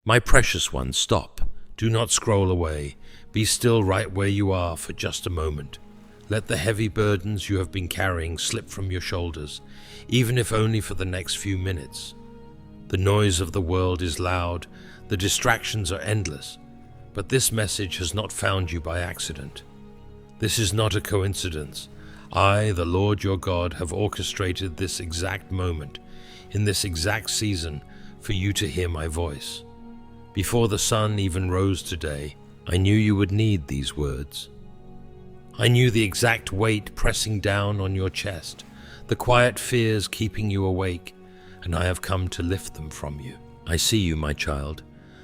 My precious one, stop. Do not scroll away. Be still right where you are for just a moment. Let the heavy burdens you have been carrying slip from your shoulders, even if only for the next few minutes. The noise of the world is loud, the distractions are endless, but this message has not found you by accident. This is not a coincidence. I, the Lord your God, have orchestrated this exact moment, in this exact season, for you to hear my voice. Before the sun even rose today, I knew you would need these words. I knew the exact weight pressing down on your chest, the quiet fears keeping you awake, and I have come to lift them from you. I see you, my child.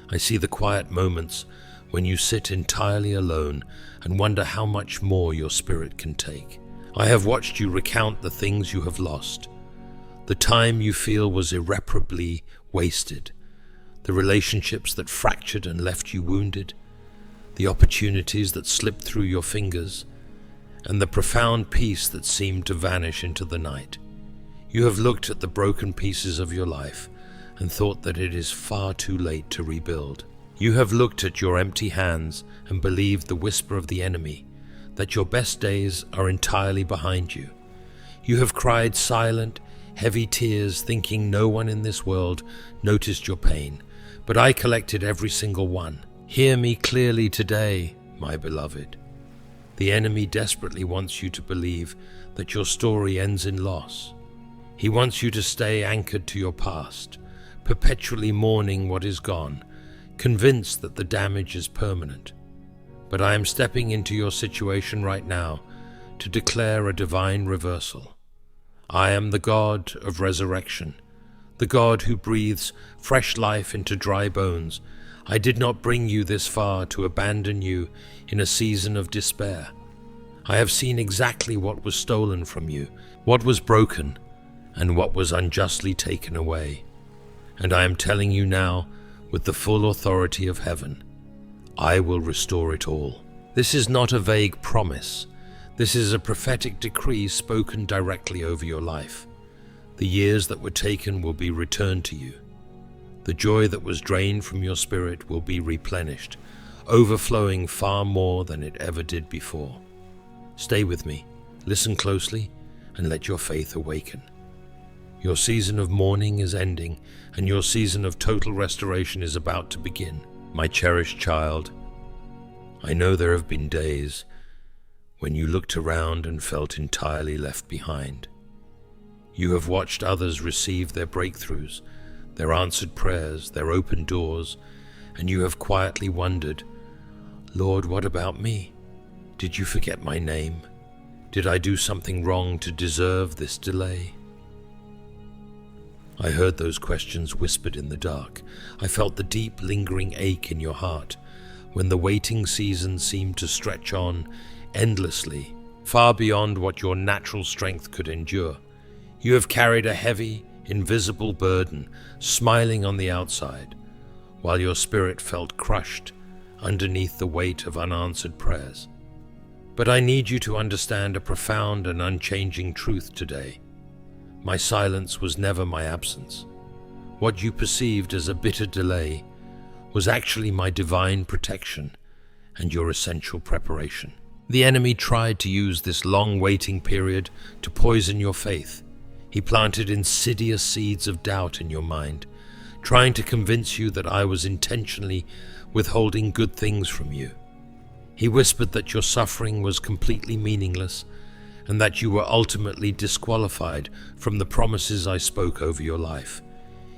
I see the quiet moments when you sit entirely alone and wonder how much more your spirit can take. I have watched you recount the things you have lost, the time you feel was irreparably wasted, the relationships that fractured and left you wounded, the opportunities that slipped through your fingers, and the profound peace that seemed to vanish into the night. You have looked at the broken pieces of your life and thought that it is far too late to rebuild. You have looked at your empty hands and believed the whisper of the enemy, that your best days are entirely behind you. You have cried silent, heavy tears, thinking no one in this world noticed your pain, but I collected every single one. Hear me clearly today, my beloved. The enemy desperately wants you to believe that your story ends in loss. He wants you to stay anchored to your past, perpetually mourning what is gone, convinced that the damage is permanent. But I am stepping into your situation right now to declare a divine reversal. I am the God of resurrection, the God who breathes fresh life into dry bones. I did not bring you this far to abandon you in a season of despair. I have seen exactly what was stolen from you, what was broken, and what was unjustly taken away. And I am telling you now, with the full authority of heaven, I will restore it all. This is not a vague promise. This is a prophetic decree spoken directly over your life. The years that were taken will be returned to you. The joy that was drained from your spirit will be replenished, overflowing far more than it ever did before. Stay with me, listen closely, and let your faith awaken. Your season of mourning is ending, and your season of total restoration is about to begin. My cherished child, I know there have been days when you looked around and felt entirely left behind. You have watched others receive their breakthroughs, their answered prayers, their open doors, and you have quietly wondered, Lord, what about me? Did you forget my name? Did I do something wrong to deserve this delay? I heard those questions whispered in the dark. I felt the deep, lingering ache in your heart when the waiting season seemed to stretch on endlessly, far beyond what your natural strength could endure. You have carried a heavy, invisible burden, smiling on the outside, while your spirit felt crushed underneath the weight of unanswered prayers. But I need you to understand a profound and unchanging truth today. My silence was never my absence. What you perceived as a bitter delay was actually my divine protection and your essential preparation. The enemy tried to use this long waiting period to poison your faith. He planted insidious seeds of doubt in your mind, trying to convince you that I was intentionally withholding good things from you. He whispered that your suffering was completely meaningless and that you were ultimately disqualified from the promises I spoke over your life.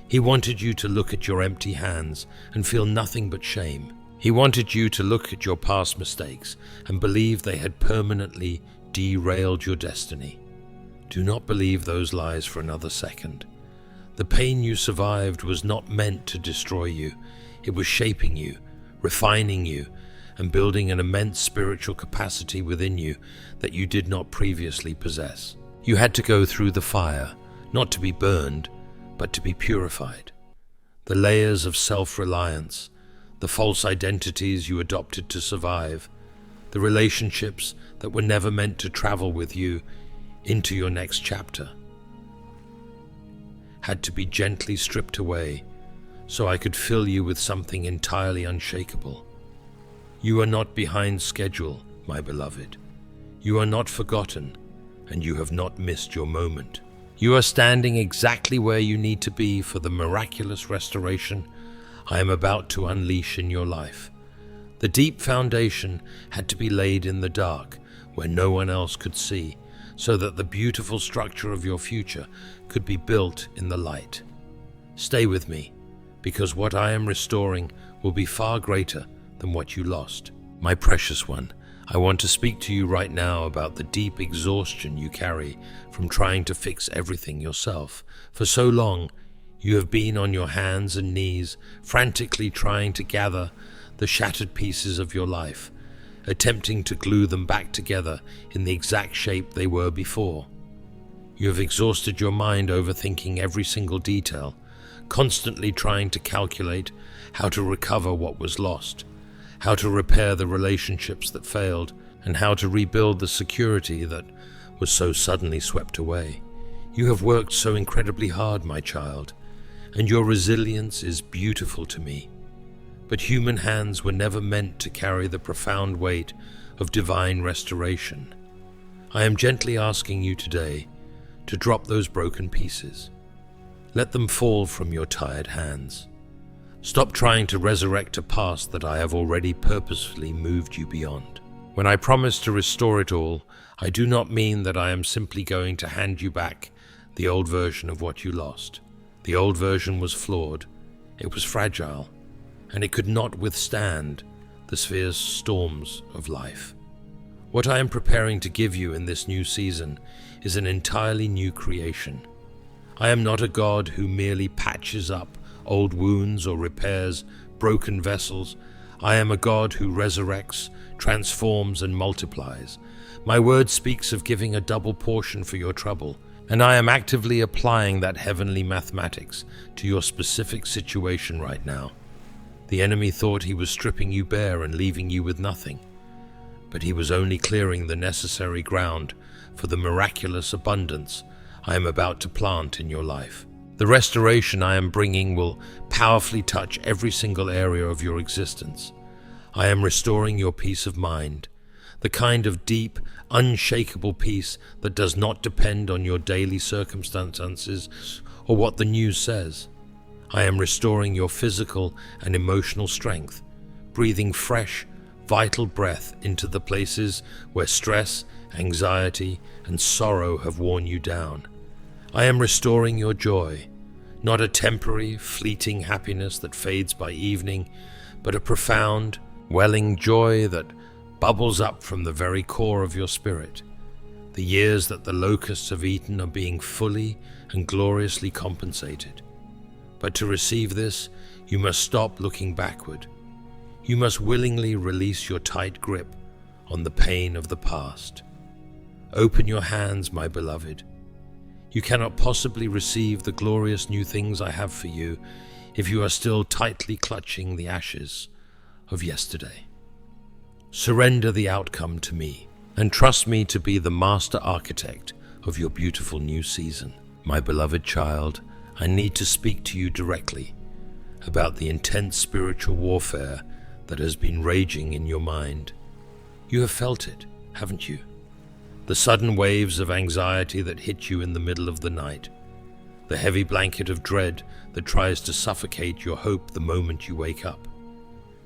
He wanted you to look at your empty hands and feel nothing but shame. He wanted you to look at your past mistakes and believe they had permanently derailed your destiny. Do not believe those lies for another second. The pain you survived was not meant to destroy you. It was shaping you, refining you, and building an immense spiritual capacity within you that you did not previously possess. You had to go through the fire, not to be burned, but to be purified. The layers of self-reliance, the false identities you adopted to survive, the relationships that were never meant to travel with you into your next chapter, had to be gently stripped away so I could fill you with something entirely unshakable. You are not behind schedule, my beloved. You are not forgotten, and you have not missed your moment. You are standing exactly where you need to be for the miraculous restoration I am about to unleash in your life. The deep foundation had to be laid in the dark, where no one else could see, so that the beautiful structure of your future could be built in the light. Stay with me, because what I am restoring will be far greater than what you lost. My precious one, I want to speak to you right now about the deep exhaustion you carry from trying to fix everything yourself. For so long, you have been on your hands and knees, frantically trying to gather the shattered pieces of your life, attempting to glue them back together in the exact shape they were before. You have exhausted your mind overthinking every single detail, constantly trying to calculate how to recover what was lost, how to repair the relationships that failed, and how to rebuild the security that was so suddenly swept away. You have worked so incredibly hard, my child, and your resilience is beautiful to me. But human hands were never meant to carry the profound weight of divine restoration. I am gently asking you today to drop those broken pieces. Let them fall from your tired hands. Stop trying to resurrect a past that I have already purposefully moved you beyond. When I promise to restore it all, I do not mean that I am simply going to hand you back the old version of what you lost. The old version was flawed, it was fragile, and it could not withstand the fierce storms of life. What I am preparing to give you in this new season is an entirely new creation. I am not a God who merely patches up old wounds or repairs broken vessels. I am a God who resurrects, transforms, and multiplies. My word speaks of giving a double portion for your trouble, and I am actively applying that heavenly mathematics to your specific situation right now. The enemy thought he was stripping you bare and leaving you with nothing, but he was only clearing the necessary ground for the miraculous abundance I am about to plant in your life. The restoration I am bringing will powerfully touch every single area of your existence. I am restoring your peace of mind, the kind of deep, unshakable peace that does not depend on your daily circumstances or what the news says. I am restoring your physical and emotional strength, breathing fresh, vital breath into the places where stress, anxiety, and sorrow have worn you down. I am restoring your joy, not a temporary, fleeting happiness that fades by evening, but a profound, welling joy that bubbles up from the very core of your spirit. The years that the locusts have eaten are being fully and gloriously compensated. But to receive this, you must stop looking backward. You must willingly release your tight grip on the pain of the past. Open your hands, my beloved. You cannot possibly receive the glorious new things I have for you if you are still tightly clutching the ashes of yesterday. Surrender the outcome to me, and trust me to be the master architect of your beautiful new season. My beloved child, I need to speak to you directly about the intense spiritual warfare that has been raging in your mind. You have felt it, haven't you? The sudden waves of anxiety that hit you in the middle of the night, the heavy blanket of dread that tries to suffocate your hope the moment you wake up.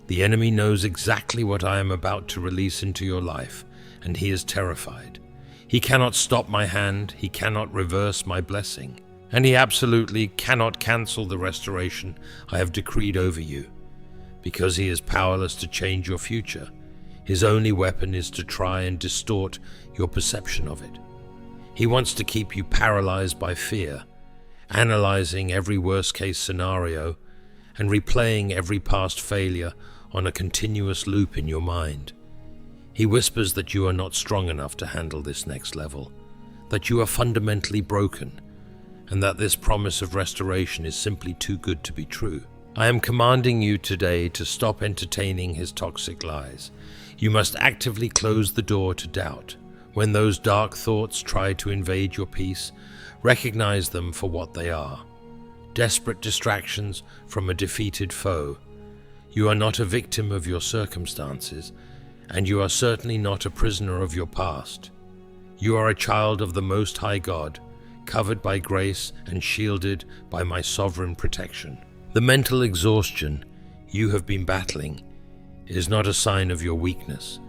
The enemy knows exactly what I am about to release into your life, and he is terrified. He cannot stop my hand, he cannot reverse my blessing, and he absolutely cannot cancel the restoration I have decreed over you. Because he is powerless to change your future, his only weapon is to try and distort your perception of it. He wants to keep you paralyzed by fear, analyzing every worst-case scenario and replaying every past failure on a continuous loop in your mind. He whispers that you are not strong enough to handle this next level, that you are fundamentally broken, and that this promise of restoration is simply too good to be true. I am commanding you today to stop entertaining his toxic lies. You must actively close the door to doubt. When those dark thoughts try to invade your peace, recognize them for what they are: desperate distractions from a defeated foe. You are not a victim of your circumstances, and you are certainly not a prisoner of your past. You are a child of the Most High God, covered by grace and shielded by my sovereign protection. The mental exhaustion you have been battling is not a sign of your weakness.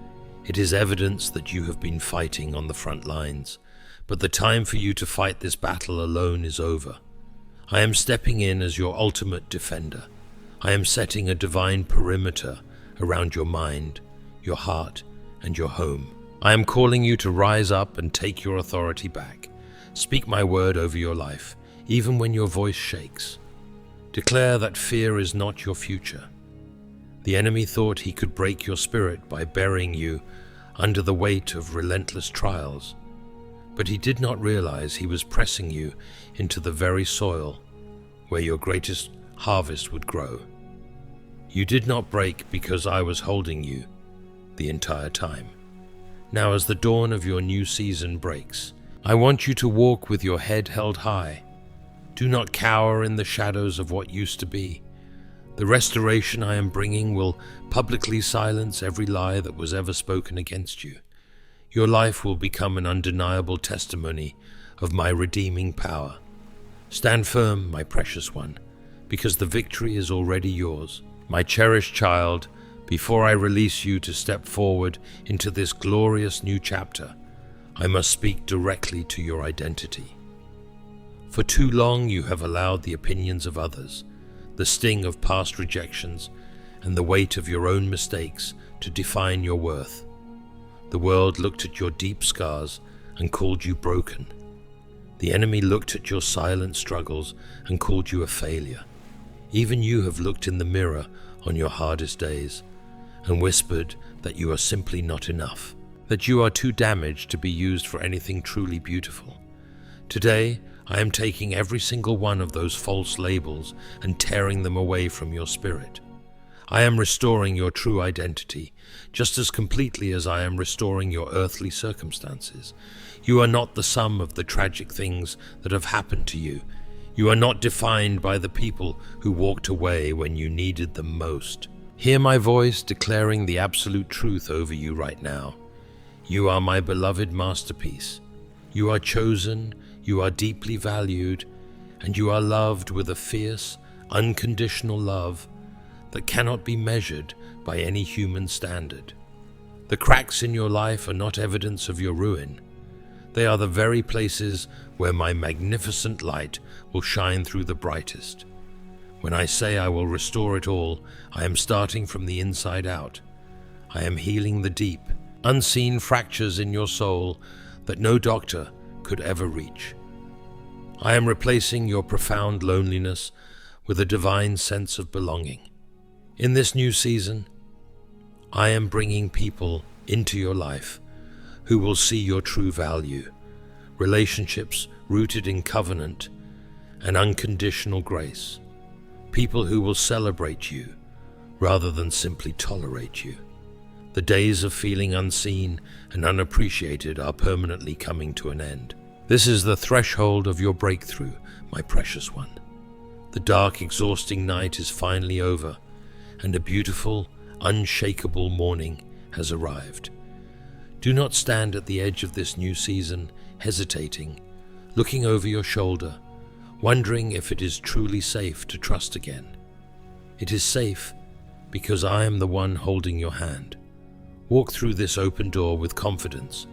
It is evidence that you have been fighting on the front lines, but the time for you to fight this battle alone is over. I am stepping in as your ultimate defender. I am setting a divine perimeter around your mind, your heart, and your home. I am calling you to rise up and take your authority back. Speak my word over your life, even when your voice shakes. Declare that fear is not your future. The enemy thought he could break your spirit by burying you under the weight of relentless trials, but he did not realize he was pressing you into the very soil where your greatest harvest would grow. You did not break because I was holding you the entire time. Now, as the dawn of your new season breaks, I want you to walk with your head held high. Do not cower in the shadows of what used to be. The restoration I am bringing will publicly silence every lie that was ever spoken against you. Your life will become an undeniable testimony of my redeeming power. Stand firm, my precious one, because the victory is already yours. My cherished child, before I release you to step forward into this glorious new chapter, I must speak directly to your identity. For too long you have allowed the opinions of others, the sting of past rejections, and the weight of your own mistakes to define your worth. The world looked at your deep scars and called you broken. The enemy looked at your silent struggles and called you a failure. Even you have looked in the mirror on your hardest days and whispered that you are simply not enough, that you are too damaged to be used for anything truly beautiful. Today, I am taking every single one of those false labels and tearing them away from your spirit. I am restoring your true identity, just as completely as I am restoring your earthly circumstances. You are not the sum of the tragic things that have happened to you. You are not defined by the people who walked away when you needed them most. Hear my voice declaring the absolute truth over you right now. You are my beloved masterpiece. You are chosen, you are deeply valued, and you are loved with a fierce, unconditional love that cannot be measured by any human standard. The cracks in your life are not evidence of your ruin. They are the very places where my magnificent light will shine through the brightest. When I say I will restore it all, I am starting from the inside out. I am healing the deep, unseen fractures in your soul that no doctor could ever reach. I am replacing your profound loneliness with a divine sense of belonging. In this new season, I am bringing people into your life who will see your true value, relationships rooted in covenant and unconditional grace, people who will celebrate you rather than simply tolerate you. The days of feeling unseen and unappreciated are permanently coming to an end. This is the threshold of your breakthrough, my precious one. The dark, exhausting night is finally over, and a beautiful, unshakable morning has arrived. Do not stand at the edge of this new season, hesitating, looking over your shoulder, wondering if it is truly safe to trust again. It is safe because I am the one holding your hand. Walk through this open door with confidence,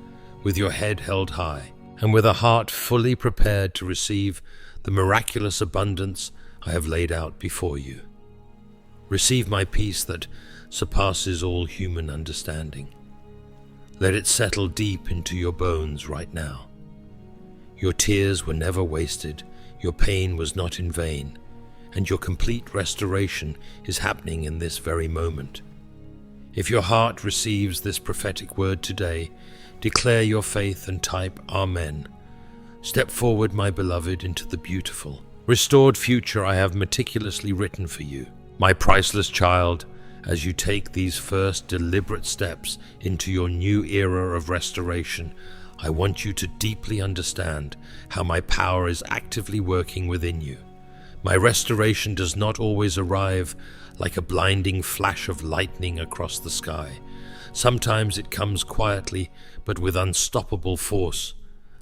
with your head held high, and with a heart fully prepared to receive the miraculous abundance I have laid out before you. Receive my peace that surpasses all human understanding. Let it settle deep into your bones right now. Your tears were never wasted, your pain was not in vain, and your complete restoration is happening in this very moment. If your heart receives this prophetic word today, declare your faith and type Amen. Step forward, my beloved, into the beautiful, restored future I have meticulously written for you. My priceless child, as you take these first deliberate steps into your new era of restoration, I want you to deeply understand how my power is actively working within you. My restoration does not always arrive like a blinding flash of lightning across the sky. Sometimes it comes quietly, but with unstoppable force,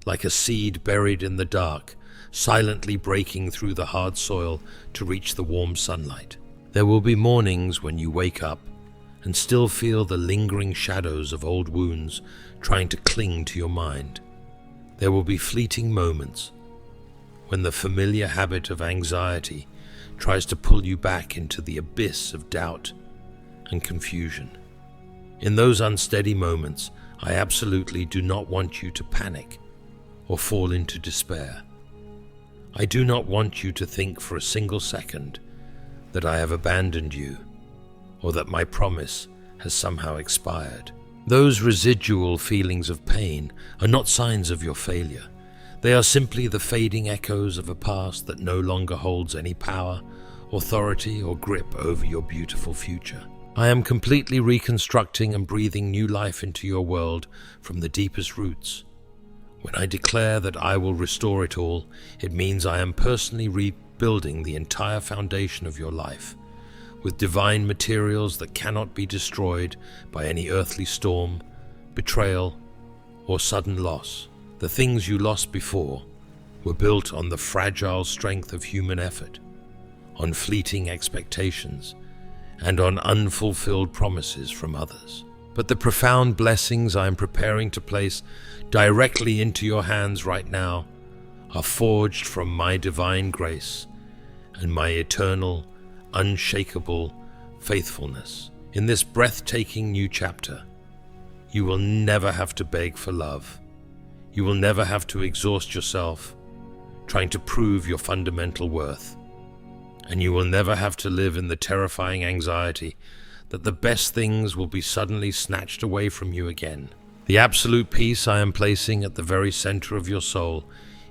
like a seed buried in the dark, silently breaking through the hard soil to reach the warm sunlight. There will be mornings when you wake up and still feel the lingering shadows of old wounds trying to cling to your mind. There will be fleeting moments when the familiar habit of anxiety tries to pull you back into the abyss of doubt and confusion. In those unsteady moments, I absolutely do not want you to panic or fall into despair. I do not want you to think for a single second that I have abandoned you or that my promise has somehow expired. Those residual feelings of pain are not signs of your failure. They are simply the fading echoes of a past that no longer holds any power, authority, or grip over your beautiful future. I am completely reconstructing and breathing new life into your world from the deepest roots. When I declare that I will restore it all, it means I am personally rebuilding the entire foundation of your life, with divine materials that cannot be destroyed by any earthly storm, betrayal, or sudden loss. The things you lost before were built on the fragile strength of human effort, on fleeting expectations, and on unfulfilled promises from others. But the profound blessings I am preparing to place directly into your hands right now are forged from my divine grace and my eternal, unshakable faithfulness. In this breathtaking new chapter, you will never have to beg for love. You will never have to exhaust yourself trying to prove your fundamental worth. And you will never have to live in the terrifying anxiety that the best things will be suddenly snatched away from you again. The absolute peace I am placing at the very center of your soul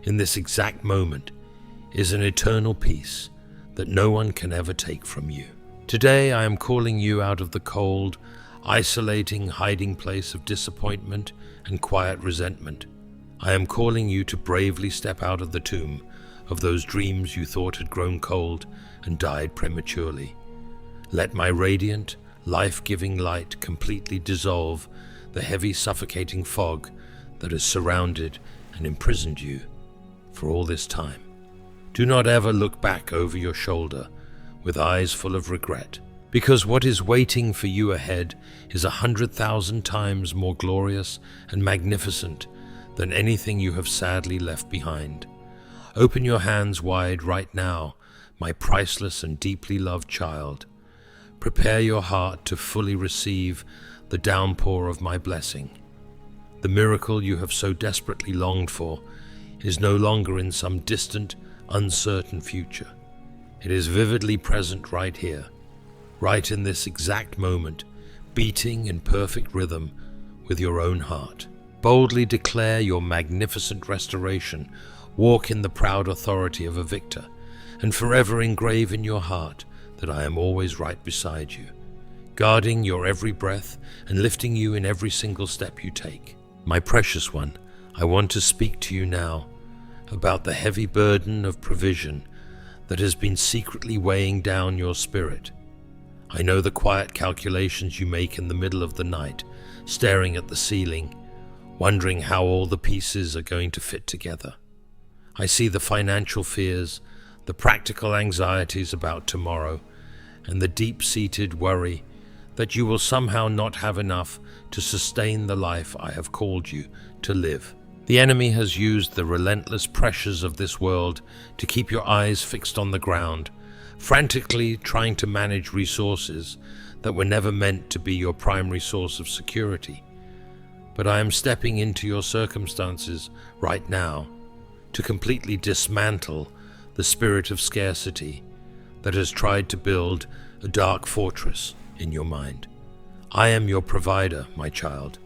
in this exact moment is an eternal peace that no one can ever take from you. Today I am calling you out of the cold, isolating hiding place of disappointment and quiet resentment. I am calling you to bravely step out of the tomb of those dreams you thought had grown cold and died prematurely. Let my radiant, life-giving light completely dissolve the heavy, suffocating fog that has surrounded and imprisoned you for all this time. Do not ever look back over your shoulder with eyes full of regret, because what is waiting for you ahead is 100,000 times more glorious and magnificent than anything you have sadly left behind. Open your hands wide right now, my priceless and deeply loved child. Prepare your heart to fully receive the downpour of my blessing. The miracle you have so desperately longed for is no longer in some distant, uncertain future. It is vividly present right here, right in this exact moment, beating in perfect rhythm with your own heart. Boldly declare your magnificent restoration. Walk in the proud authority of a victor, and forever engrave in your heart that I am always right beside you, guarding your every breath and lifting you in every single step you take. My precious one, I want to speak to you now about the heavy burden of provision that has been secretly weighing down your spirit. I know the quiet calculations you make in the middle of the night, staring at the ceiling, wondering how all the pieces are going to fit together. I see the financial fears, the practical anxieties about tomorrow, and the deep-seated worry that you will somehow not have enough to sustain the life I have called you to live. The enemy has used the relentless pressures of this world to keep your eyes fixed on the ground, frantically trying to manage resources that were never meant to be your primary source of security. But I am stepping into your circumstances right now to completely dismantle the spirit of scarcity that has tried to build a dark fortress in your mind. I am your provider, my child,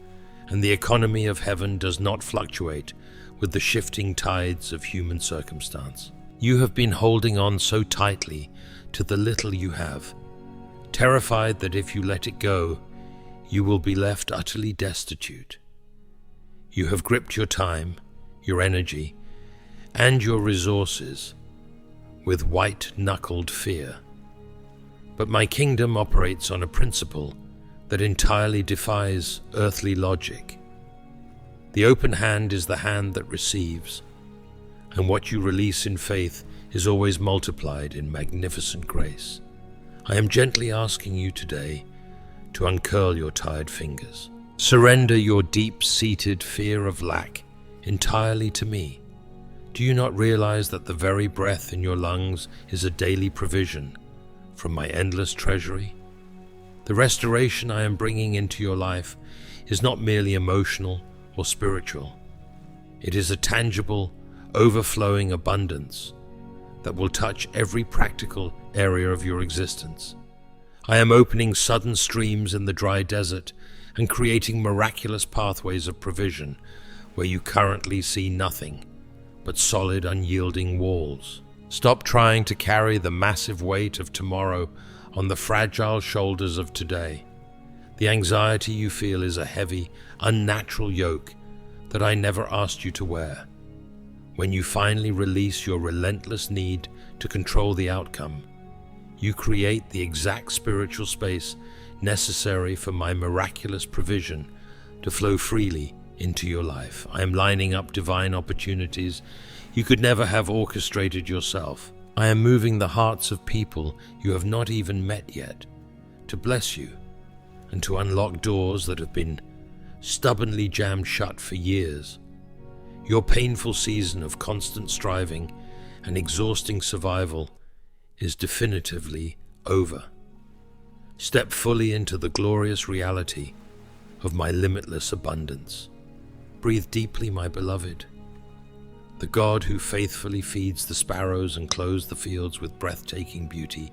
and the economy of heaven does not fluctuate with the shifting tides of human circumstance. You have been holding on so tightly to the little you have, terrified that if you let it go, you will be left utterly destitute. You have gripped your time, your energy, and your resources with white-knuckled fear. But my kingdom operates on a principle that entirely defies earthly logic. The open hand is the hand that receives, and what you release in faith is always multiplied in magnificent grace. I am gently asking you today to uncurl your tired fingers. Surrender your deep-seated fear of lack entirely to me. Do you not realize that the very breath in your lungs is a daily provision from my endless treasury? The restoration I am bringing into your life is not merely emotional or spiritual. It is a tangible, overflowing abundance that will touch every practical area of your existence. I am opening sudden streams in the dry desert and creating miraculous pathways of provision where you currently see nothing but solid, unyielding walls. Stop trying to carry the massive weight of tomorrow on the fragile shoulders of today. The anxiety you feel is a heavy, unnatural yoke that I never asked you to wear. When you finally release your relentless need to control the outcome, you create the exact spiritual space necessary for my miraculous provision to flow freely into your life. I am lining up divine opportunities you could never have orchestrated yourself. I am moving the hearts of people you have not even met yet to bless you and to unlock doors that have been stubbornly jammed shut for years. Your painful season of constant striving and exhausting survival is definitively over. Step fully into the glorious reality of my limitless abundance. Breathe deeply, my beloved. The God who faithfully feeds the sparrows and clothes the fields with breathtaking beauty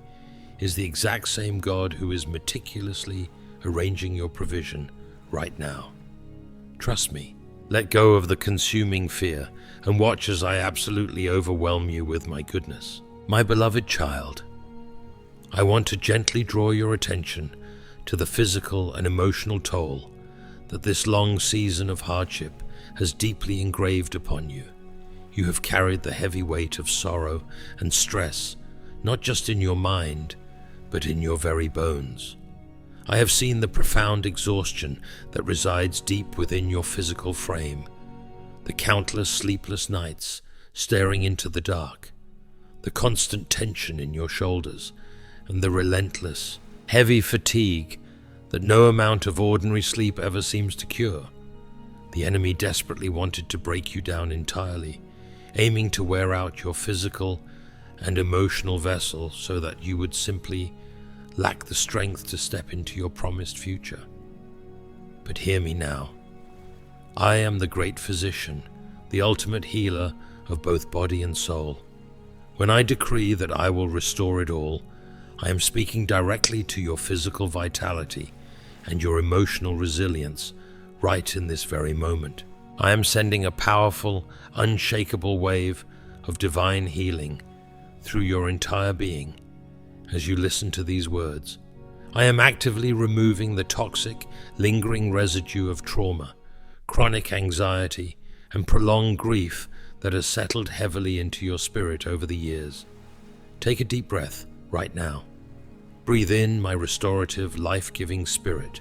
is the exact same God who is meticulously arranging your provision right now. Trust me. Let go of the consuming fear and watch as I absolutely overwhelm you with my goodness. My beloved child, I want to gently draw your attention to the physical and emotional toll that this long season of hardship has deeply engraved upon you. You have carried the heavy weight of sorrow and stress, not just in your mind, but in your very bones. I have seen the profound exhaustion that resides deep within your physical frame, the countless sleepless nights staring into the dark, the constant tension in your shoulders, and the relentless, heavy fatigue that no amount of ordinary sleep ever seems to cure. The enemy desperately wanted to break you down entirely, aiming to wear out your physical and emotional vessel so that you would simply lack the strength to step into your promised future. But hear me now. I am the great physician, the ultimate healer of both body and soul. When I decree that I will restore it all, I am speaking directly to your physical vitality and your emotional resilience right in this very moment. I am sending a powerful, unshakable wave of divine healing through your entire being as you listen to these words. I am actively removing the toxic, lingering residue of trauma, chronic anxiety, and prolonged grief that has settled heavily into your spirit over the years. Take a deep breath right now. Breathe in my restorative, life-giving spirit.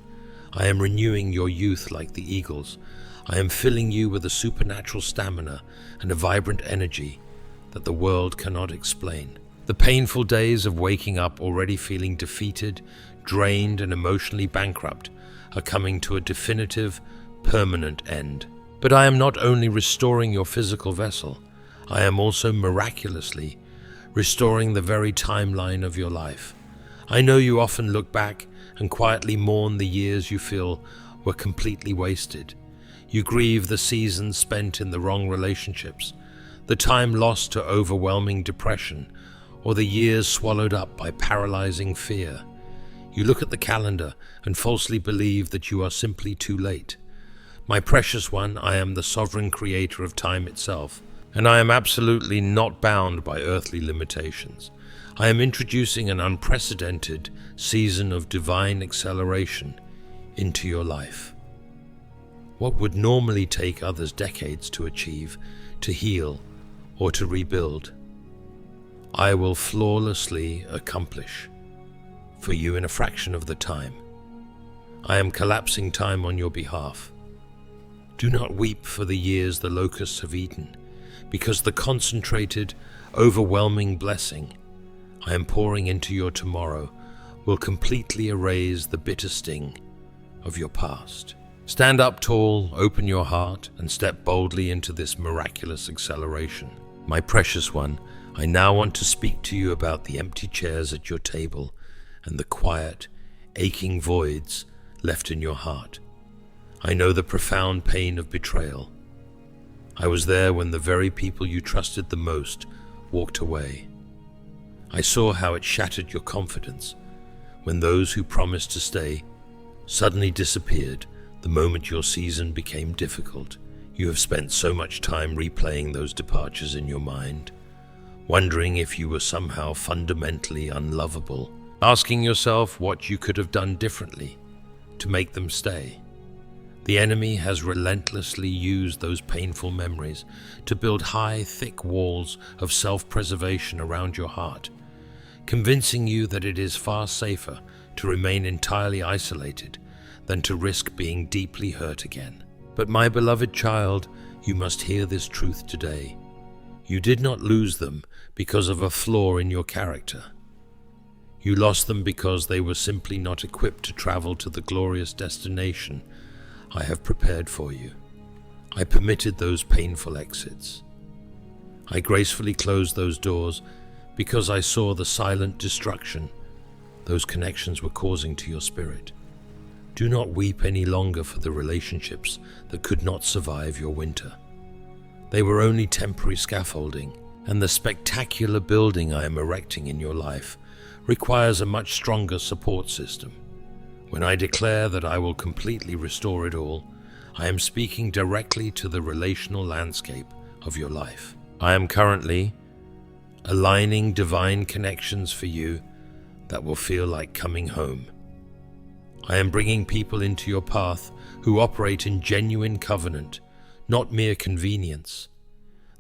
I am renewing your youth like the eagles. I am filling you with a supernatural stamina and a vibrant energy that the world cannot explain. The painful days of waking up already feeling defeated, drained, and emotionally bankrupt are coming to a definitive, permanent end. But I am not only restoring your physical vessel, I am also miraculously restoring the very timeline of your life. I know you often look back and quietly mourn the years you feel were completely wasted. You grieve the seasons spent in the wrong relationships, the time lost to overwhelming depression, or the years swallowed up by paralyzing fear. You look at the calendar and falsely believe that you are simply too late. My precious one, I am the sovereign creator of time itself, and I am absolutely not bound by earthly limitations. I am introducing an unprecedented season of divine acceleration into your life. What would normally take others decades to achieve, to heal, or to rebuild, I will flawlessly accomplish for you in a fraction of the time. I am collapsing time on your behalf. Do not weep for the years the locusts have eaten, because the concentrated, overwhelming blessing I am pouring into your tomorrow will completely erase the bitter sting of your past. Stand up tall, open your heart, and step boldly into this miraculous acceleration. My precious one, I now want to speak to you about the empty chairs at your table and the quiet, aching voids left in your heart. I know the profound pain of betrayal. I was there when the very people you trusted the most walked away. I saw how it shattered your confidence when those who promised to stay suddenly disappeared the moment your season became difficult. You have spent so much time replaying those departures in your mind, wondering if you were somehow fundamentally unlovable, asking yourself what you could have done differently to make them stay. The enemy has relentlessly used those painful memories to build high, thick walls of self-preservation around your heart, convincing you that it is far safer to remain entirely isolated than to risk being deeply hurt again. But my beloved child, you must hear this truth today. You did not lose them because of a flaw in your character. You lost them because they were simply not equipped to travel to the glorious destination I have prepared for you. I permitted those painful exits. I gracefully closed those doors because I saw the silent destruction those connections were causing to your spirit. Do not weep any longer for the relationships that could not survive your winter. They were only temporary scaffolding, and the spectacular building I am erecting in your life requires a much stronger support system. When I declare that I will completely restore it all, I am speaking directly to the relational landscape of your life. I am currently aligning divine connections for you that will feel like coming home. I am bringing people into your path who operate in genuine covenant, not mere convenience.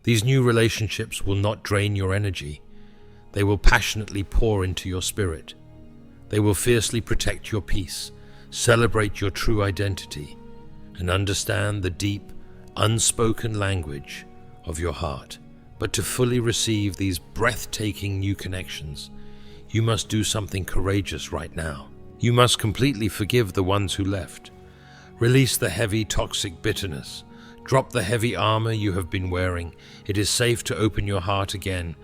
These new relationships will not drain your energy. They will passionately pour into your spirit. They will fiercely protect your peace, celebrate your true identity, and understand the deep, unspoken language of your heart. But to fully receive these breathtaking new connections, you must do something courageous right now. You must completely forgive the ones who left. Release the heavy, toxic bitterness. Drop the heavy armor you have been wearing. It is safe to open your heart again,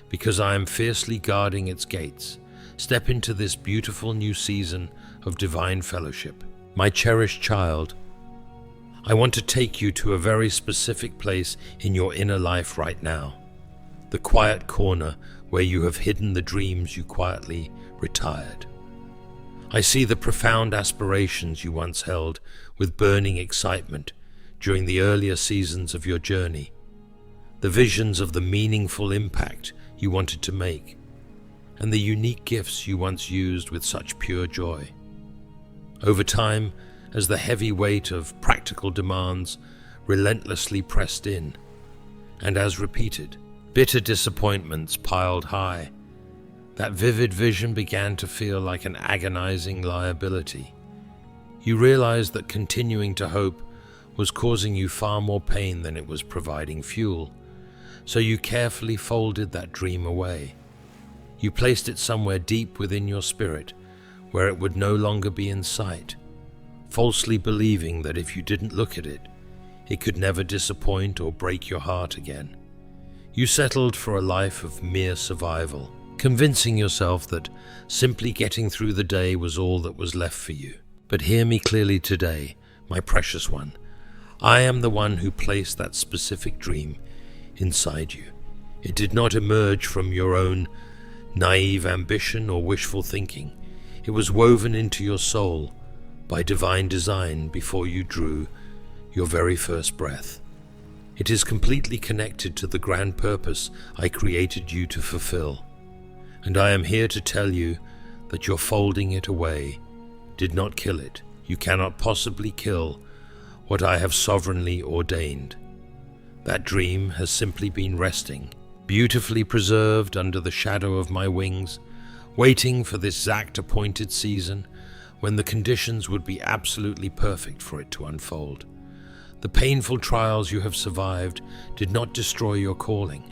because I am fiercely guarding its gates. Step into this beautiful new season of divine fellowship. My cherished child, I want to take you to a very specific place in your inner life right now. The quiet corner where you have hidden the dreams you quietly retired. I see the profound aspirations you once held with burning excitement during the earlier seasons of your journey, the visions of the meaningful impact you wanted to make, and the unique gifts you once used with such pure joy. Over time, as the heavy weight of practical demands relentlessly pressed in, and as repeated, bitter disappointments piled high, that vivid vision began to feel like an agonizing liability. You realized that continuing to hope was causing you far more pain than it was providing fuel, so you carefully folded that dream away. You placed it somewhere deep within your spirit, where it would no longer be in sight, falsely believing that if you didn't look at it, it could never disappoint or break your heart again. You settled for a life of mere survival, convincing yourself that simply getting through the day was all that was left for you. But hear me clearly today, my precious one. I am the one who placed that specific dream inside you. It did not emerge from your own naive ambition or wishful thinking. It was woven into your soul by divine design before you drew your very first breath. It is completely connected to the grand purpose I created you to fulfill. And I am here to tell you that your folding it away did not kill it. You cannot possibly kill what I have sovereignly ordained. That dream has simply been resting, beautifully preserved under the shadow of my wings, waiting for this exact-appointed season when the conditions would be absolutely perfect for it to unfold. The painful trials you have survived did not destroy your calling.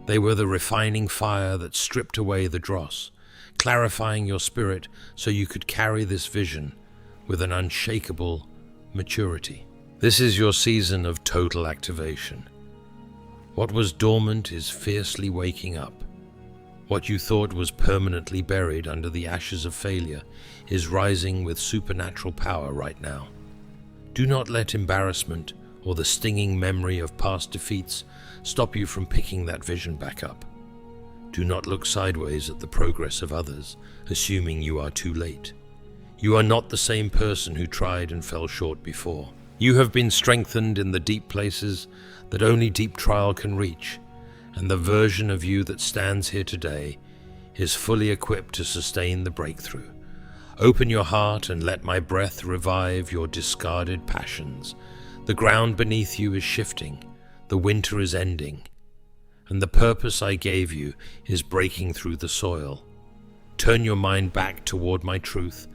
They were the refining fire that stripped away the dross, clarifying your spirit so you could carry this vision with an unshakable maturity. This is your season of total activation. What was dormant is fiercely waking up. What you thought was permanently buried under the ashes of failure is rising with supernatural power right now. Do not let embarrassment or the stinging memory of past defeats stop you from picking that vision back up. Do not look sideways at the progress of others, assuming you are too late. You are not the same person who tried and fell short before. You have been strengthened in the deep places that only deep trial can reach, and the version of you that stands here today is fully equipped to sustain the breakthrough. Open your heart and let my breath revive your discarded passions. The ground beneath you is shifting, the winter is ending, and the purpose I gave you is breaking through the soil. Turn your mind back toward my truth,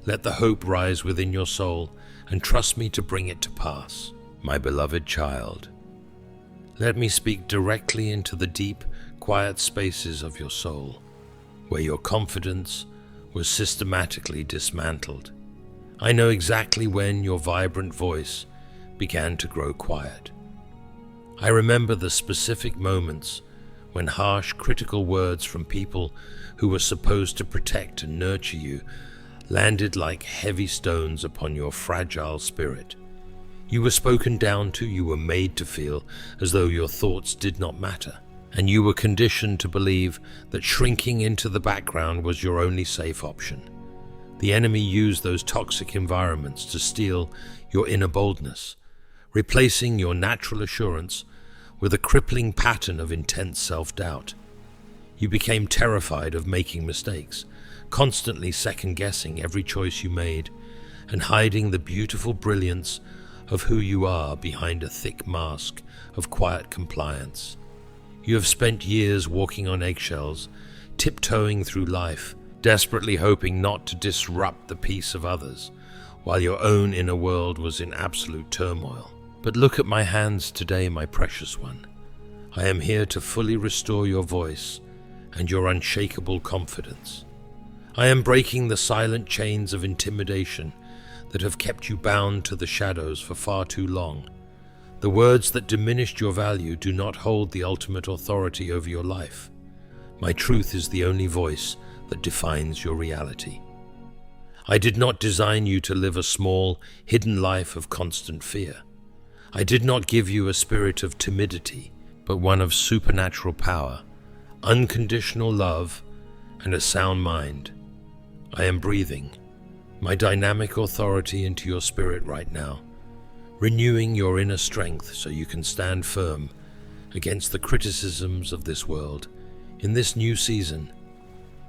let the hope rise within your soul, and trust me to bring it to pass. My beloved child, let me speak directly into the deep, quiet spaces of your soul, where your confidence was systematically dismantled. I know exactly when your vibrant voice began to grow quiet. I remember the specific moments when harsh, critical words from people who were supposed to protect and nurture you landed like heavy stones upon your fragile spirit. You were spoken down to, you were made to feel as though your thoughts did not matter, and you were conditioned to believe that shrinking into the background was your only safe option. The enemy used those toxic environments to steal your inner boldness, replacing your natural assurance with a crippling pattern of intense self-doubt. You became terrified of making mistakes, constantly second-guessing every choice you made, and hiding the beautiful brilliance of who you are behind a thick mask of quiet compliance. You have spent years walking on eggshells, tiptoeing through life, desperately hoping not to disrupt the peace of others, while your own inner world was in absolute turmoil. But look at my hands today, my precious one. I am here to fully restore your voice and your unshakable confidence. I am breaking the silent chains of intimidation that have kept you bound to the shadows for far too long. The words that diminished your value do not hold the ultimate authority over your life. My truth is the only voice that defines your reality. I did not design you to live a small, hidden life of constant fear. I did not give you a spirit of timidity, but one of supernatural power, unconditional love, and a sound mind. I am breathing my dynamic authority into your spirit right now, renewing your inner strength so you can stand firm against the criticisms of this world. In this new season,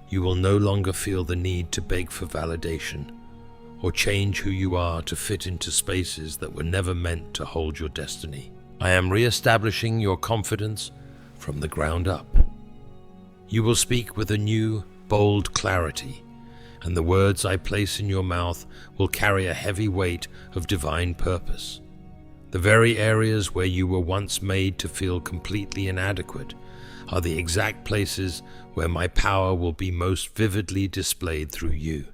you will no longer feel the need to beg for validation or change who you are to fit into spaces that were never meant to hold your destiny. I am re-establishing your confidence from the ground up. You will speak with a new, bold clarity, and the words I place in your mouth will carry a heavy weight of divine purpose. The very areas where you were once made to feel completely inadequate are the exact places where my power will be most vividly displayed through you.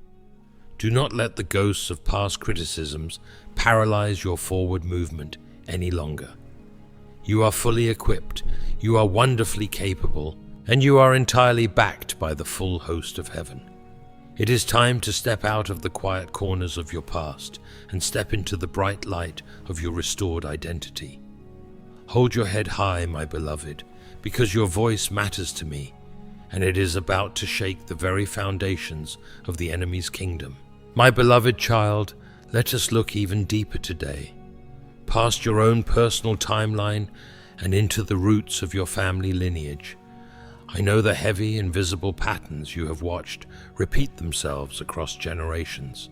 Do not let the ghosts of past criticisms paralyze your forward movement any longer. You are fully equipped, you are wonderfully capable, and you are entirely backed by the full host of heaven. It is time to step out of the quiet corners of your past and step into the bright light of your restored identity. Hold your head high, my beloved, because your voice matters to me, and it is about to shake the very foundations of the enemy's kingdom. My beloved child, let us look even deeper today, past your own personal timeline and into the roots of your family lineage. I know the heavy, invisible patterns you have watched repeat themselves across generations.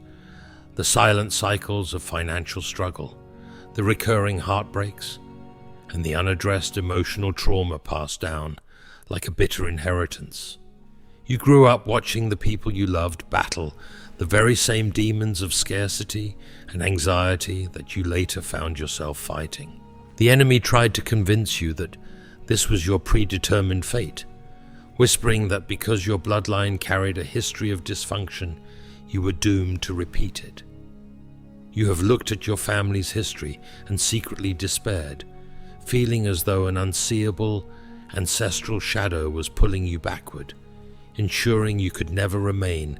The silent cycles of financial struggle, the recurring heartbreaks, and the unaddressed emotional trauma passed down like a bitter inheritance. You grew up watching the people you loved battle the very same demons of scarcity and anxiety that you later found yourself fighting. The enemy tried to convince you that this was your predetermined fate, whispering that because your bloodline carried a history of dysfunction, you were doomed to repeat it. You have looked at your family's history and secretly despaired, feeling as though an unseeable, ancestral shadow was pulling you backward, ensuring you could never remain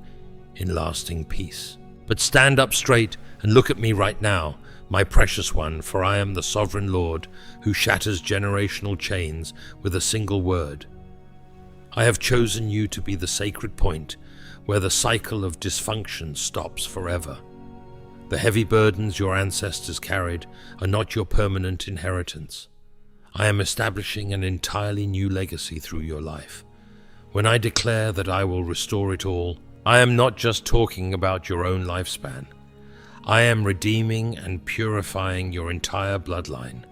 in lasting peace. But stand up straight and look at me right now, my precious one, for I am the sovereign Lord who shatters generational chains with a single word. I have chosen you to be the sacred point where the cycle of dysfunction stops forever. The heavy burdens your ancestors carried are not your permanent inheritance. I am establishing an entirely new legacy through your life. When I declare that I will restore it all, I am not just talking about your own lifespan. I am redeeming and purifying your entire bloodline.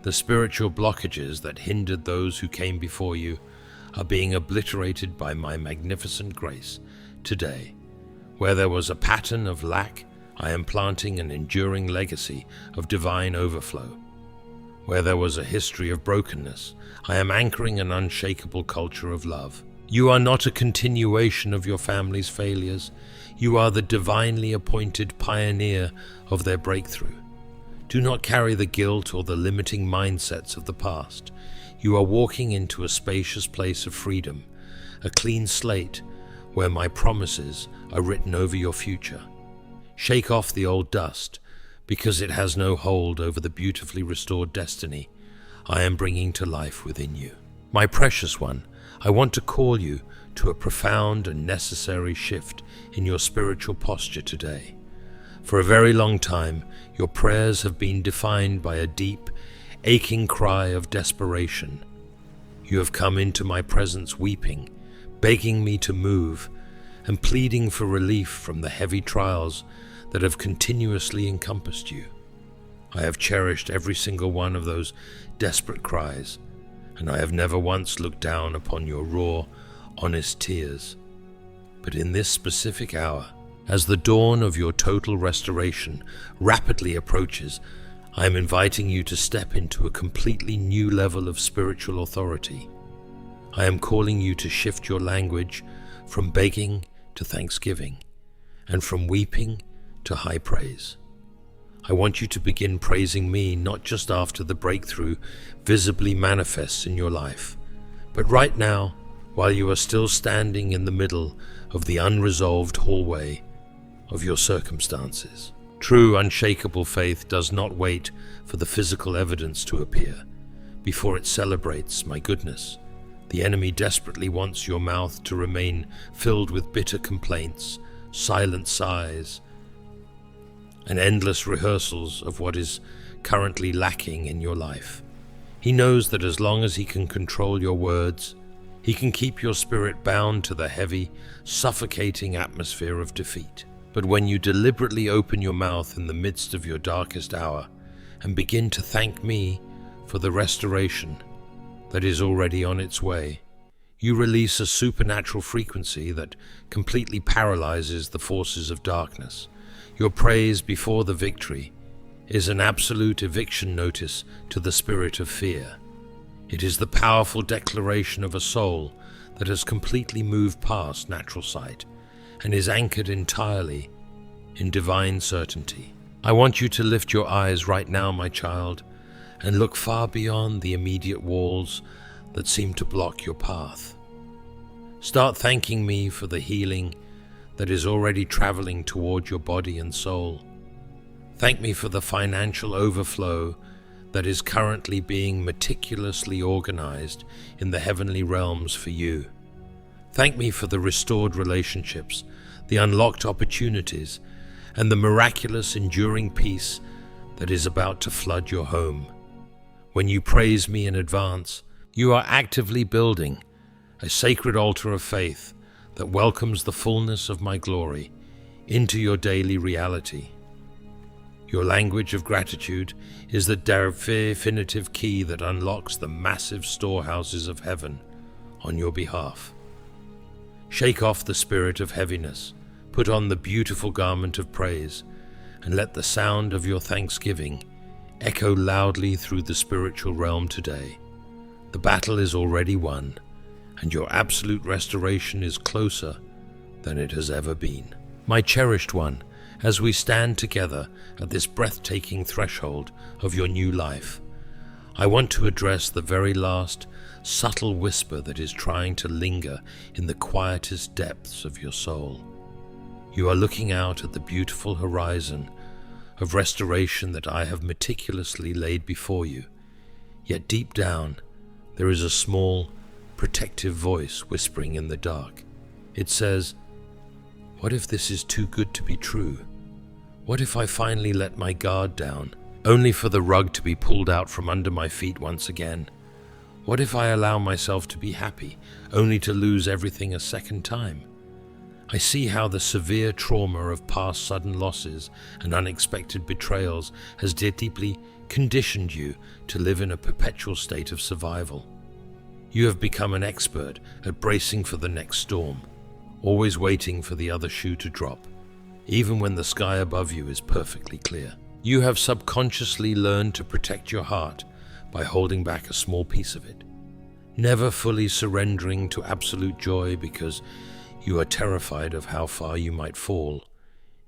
The spiritual blockages that hindered those who came before you are being obliterated by my magnificent grace today. Where there was a pattern of lack, I am planting an enduring legacy of divine overflow. Where there was a history of brokenness, I am anchoring an unshakable culture of love. You are not a continuation of your family's failures. You are the divinely appointed pioneer of their breakthrough. Do not carry the guilt or the limiting mindsets of the past. You are walking into a spacious place of freedom, a clean slate where my promises are written over your future. Shake off the old dust, because it has no hold over the beautifully restored destiny I am bringing to life within you. My precious one, I want to call you to a profound and necessary shift in your spiritual posture today. For a very long time, your prayers have been defined by a deep, aching cry of desperation. You have come into my presence weeping, begging me to move, and pleading for relief from the heavy trials that have continuously encompassed you. I have cherished every single one of those desperate cries, and I have never once looked down upon your raw, honest tears. But in this specific hour, as the dawn of your total restoration rapidly approaches, I am inviting you to step into a completely new level of spiritual authority. I am calling you to shift your language from begging to thanksgiving, and from weeping to high praise. I want you to begin praising me not just after the breakthrough visibly manifests in your life, but right now, while you are still standing in the middle of the unresolved hallway of your circumstances. True, unshakable faith does not wait for the physical evidence to appear before it celebrates my goodness. The enemy desperately wants your mouth to remain filled with bitter complaints, silent sighs, and endless rehearsals of what is currently lacking in your life. He knows that as long as he can control your words, he can keep your spirit bound to the heavy, suffocating atmosphere of defeat. But when you deliberately open your mouth in the midst of your darkest hour and begin to thank me for the restoration that is already on its way, you release a supernatural frequency that completely paralyzes the forces of darkness. Your praise before the victory is an absolute eviction notice to the spirit of fear. It is the powerful declaration of a soul that has completely moved past natural sight and is anchored entirely in divine certainty. I want you to lift your eyes right now, my child, and look far beyond the immediate walls that seem to block your path. Start thanking me for the healing that is already traveling toward your body and soul. Thank me for the financial overflow that is currently being meticulously organized in the heavenly realms for you. Thank me for the restored relationships, the unlocked opportunities, and the miraculous enduring peace that is about to flood your home. When you praise me in advance, you are actively building a sacred altar of faith that welcomes the fullness of my glory into your daily reality. Your language of gratitude is the definitive key that unlocks the massive storehouses of heaven on your behalf. Shake off the spirit of heaviness, put on the beautiful garment of praise, and let the sound of your thanksgiving echo loudly through the spiritual realm today. The battle is already won, and your absolute restoration is closer than it has ever been. My cherished one, as we stand together at this breathtaking threshold of your new life, I want to address the very last subtle whisper that is trying to linger in the quietest depths of your soul. You are looking out at the beautiful horizon of restoration that I have meticulously laid before you, yet deep down there is a small, protective voice whispering in the dark. It says, "What if this is too good to be true? What if I finally let my guard down, only for the rug to be pulled out from under my feet once again? What if I allow myself to be happy, only to lose everything a second time?" I see how the severe trauma of past sudden losses and unexpected betrayals has deeply conditioned you to live in a perpetual state of survival. You have become an expert at bracing for the next storm, always waiting for the other shoe to drop, even when the sky above you is perfectly clear. You have subconsciously learned to protect your heart by holding back a small piece of it, never fully surrendering to absolute joy because you are terrified of how far you might fall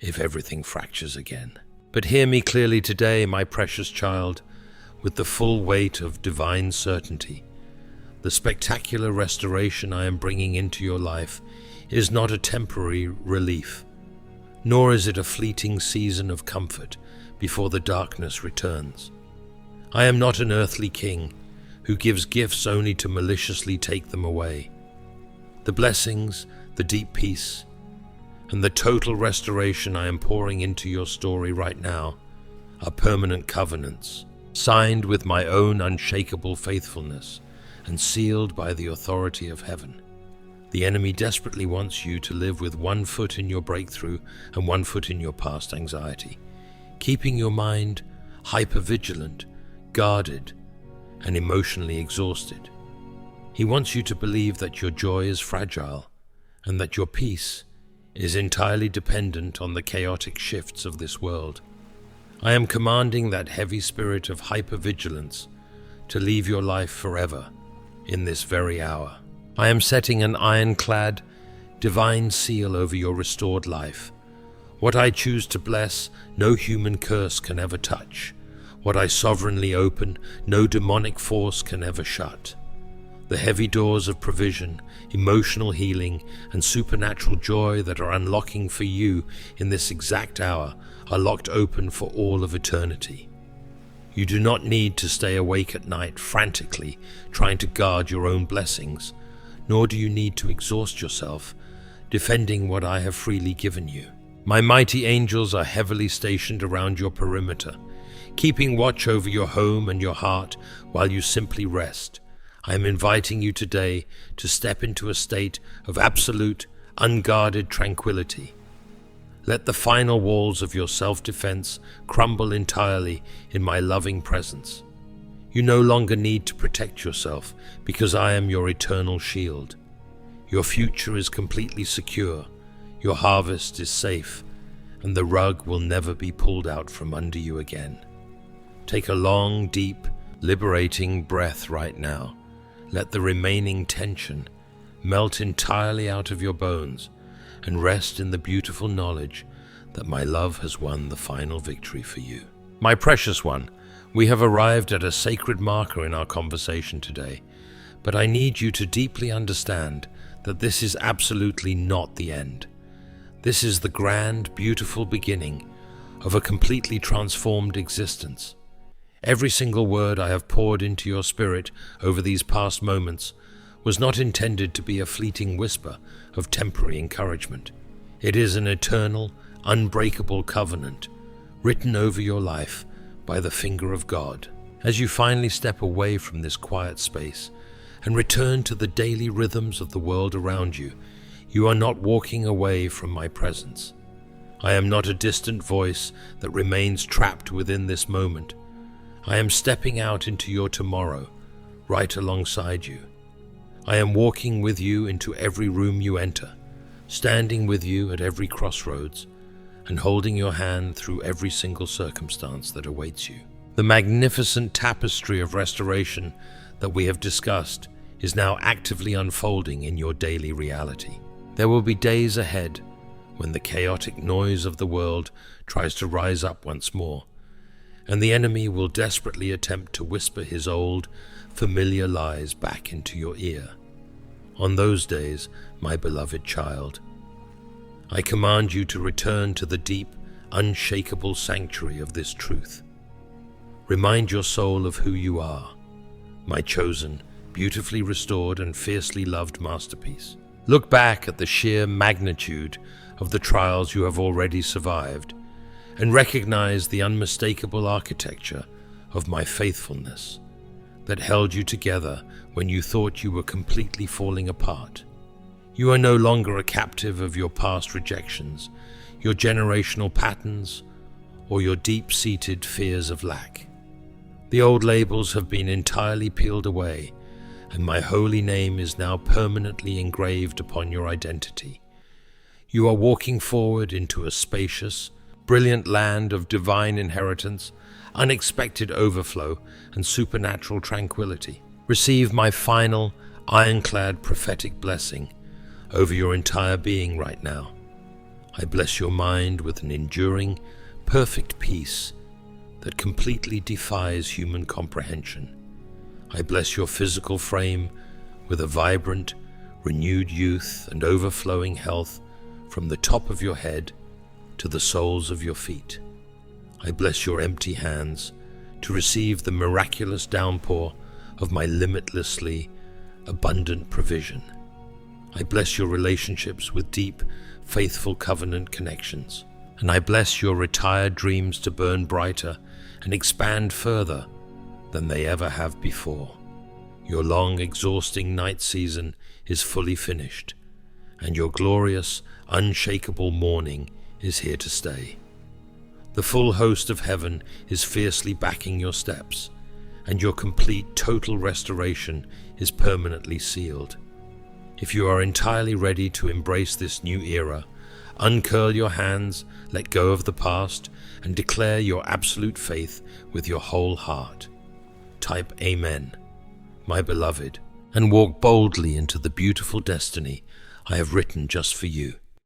if everything fractures again. But hear me clearly today, my precious child, with the full weight of divine certainty. The spectacular restoration I am bringing into your life is not a temporary relief, nor is it a fleeting season of comfort before the darkness returns. I am not an earthly king who gives gifts only to maliciously take them away. The blessings, the deep peace, and the total restoration I am pouring into your story right now are permanent covenants, signed with my own unshakable faithfulness and sealed by the authority of heaven. The enemy desperately wants you to live with one foot in your breakthrough and one foot in your past anxiety, keeping your mind hypervigilant, guarded, and emotionally exhausted. He wants you to believe that your joy is fragile and that your peace is entirely dependent on the chaotic shifts of this world. I am commanding that heavy spirit of hypervigilance to leave your life forever in this very hour. I am setting an ironclad, divine seal over your restored life. What I choose to bless, no human curse can ever touch. What I sovereignly open, no demonic force can ever shut. The heavy doors of provision, emotional healing, and supernatural joy that are unlocking for you in this exact hour are locked open for all of eternity. You do not need to stay awake at night frantically trying to guard your own blessings, nor do you need to exhaust yourself defending what I have freely given you. My mighty angels are heavily stationed around your perimeter, keeping watch over your home and your heart while you simply rest. I am inviting you today to step into a state of absolute, unguarded tranquility. Let the final walls of your self-defense crumble entirely in my loving presence. You no longer need to protect yourself because I am your eternal shield. Your future is completely secure, your harvest is safe, and the rug will never be pulled out from under you again. Take a long, deep, liberating breath right now. Let the remaining tension melt entirely out of your bones and rest in the beautiful knowledge that my love has won the final victory for you. My precious one, we have arrived at a sacred marker in our conversation today, but I need you to deeply understand that this is absolutely not the end. This is the grand, beautiful beginning of a completely transformed existence. Every single word I have poured into your spirit over these past moments was not intended to be a fleeting whisper of temporary encouragement. It is an eternal, unbreakable covenant written over your life by the finger of God. As you finally step away from this quiet space and return to the daily rhythms of the world around you, you are not walking away from my presence. I am not a distant voice that remains trapped within this moment. I am stepping out into your tomorrow, right alongside you. I am walking with you into every room you enter, standing with you at every crossroads, and holding your hand through every single circumstance that awaits you. The magnificent tapestry of restoration that we have discussed is now actively unfolding in your daily reality. There will be days ahead when the chaotic noise of the world tries to rise up once more, and the enemy will desperately attempt to whisper his old, familiar lies back into your ear. On those days, my beloved child, I command you to return to the deep, unshakable sanctuary of this truth. Remind your soul of who you are, my chosen, beautifully restored and fiercely loved masterpiece. Look back at the sheer magnitude of the trials you have already survived, and recognize the unmistakable architecture of my faithfulness that held you together when you thought you were completely falling apart. You are no longer a captive of your past rejections, your generational patterns, or your deep-seated fears of lack. The old labels have been entirely peeled away, and my holy name is now permanently engraved upon your identity. You are walking forward into a spacious, brilliant land of divine inheritance, unexpected overflow, and supernatural tranquility. Receive my final, ironclad prophetic blessing over your entire being right now. I bless your mind with an enduring, perfect peace that completely defies human comprehension. I bless your physical frame with a vibrant, renewed youth and overflowing health from the top of your head to the soles of your feet. I bless your empty hands to receive the miraculous downpour of my limitlessly abundant provision. I bless your relationships with deep, faithful covenant connections, and I bless your retired dreams to burn brighter and expand further than they ever have before. Your long, exhausting night season is fully finished, and your glorious, unshakable morning is here to stay. The full host of heaven is fiercely backing your steps, and your complete, total restoration is permanently sealed. If you are entirely ready to embrace this new era, uncurl your hands, let go of the past, and declare your absolute faith with your whole heart. Type Amen, my beloved, and walk boldly into the beautiful destiny I have written just for you.